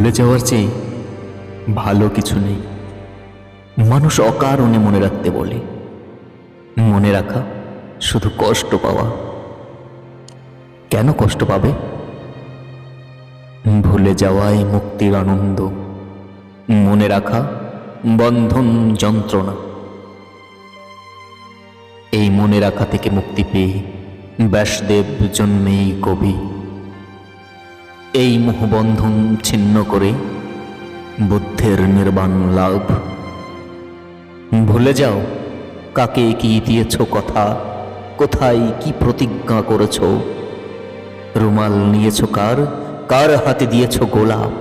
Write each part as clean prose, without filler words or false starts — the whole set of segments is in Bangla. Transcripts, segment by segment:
ভুলে যাওয়ার চেয়ে ভালো কিছু নেই। মানুষ অকারণে মনে রাখতে বলে, মনে রাখা শুধু কষ্ট পাওয়া। কেন কষ্ট পাবে? ভুলে যাওয়াই মুক্তির আনন্দ, মনে রাখা বন্ধন যন্ত্রণা। এই মনে রাখা থেকে মুক্তি পেয়ে ব্যাসদেব জন্মেই কবি। এই মোহবন্ধন ছিন্ন করে বুদ্ধের নির্বাণ লাভ। ভুলে যাও কাকে কি দিয়েছ কথা, কোথায় কি প্রতিজ্ঞা করেছ। রুমাল নিয়েছ কার, কার হাতে দিয়েছ গোলাপ।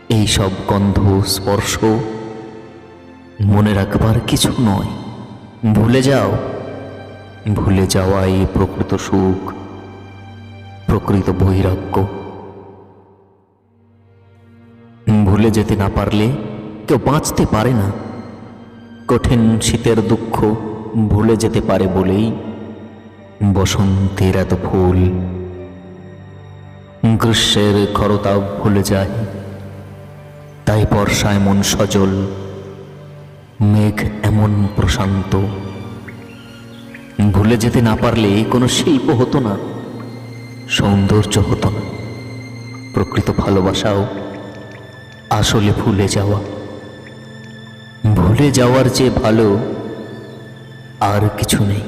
এই সব গন্ধ স্পর্শ মনে রাখবার কিছু নয়। ভুলে যাও, ভুলে যাওয়াই প্রকৃত সুখ, প্রকৃত বৈরাগ্য। ভুলে যেতে না পারলে কেউ বাঁচতে পারে না। কঠিন শীতের দুঃখ ভুলে যেতে পারে বলেই বসন্তের এত ফুল। গ্রীষ্মের খরতাপ ভুলে যায়, তাই বর্ষায় মন সজল। মেঘ এমন প্রশান্ত। ভুলে যেতে না পারলে কোনো শিল্প হতো না, সৌন্দর্য হতো না। প্রকৃত ভালোবাসাও আসলে ভুলে যাওয়া। ভুলে যাওয়ার চেয়ে ভালো আর কিছু নেই।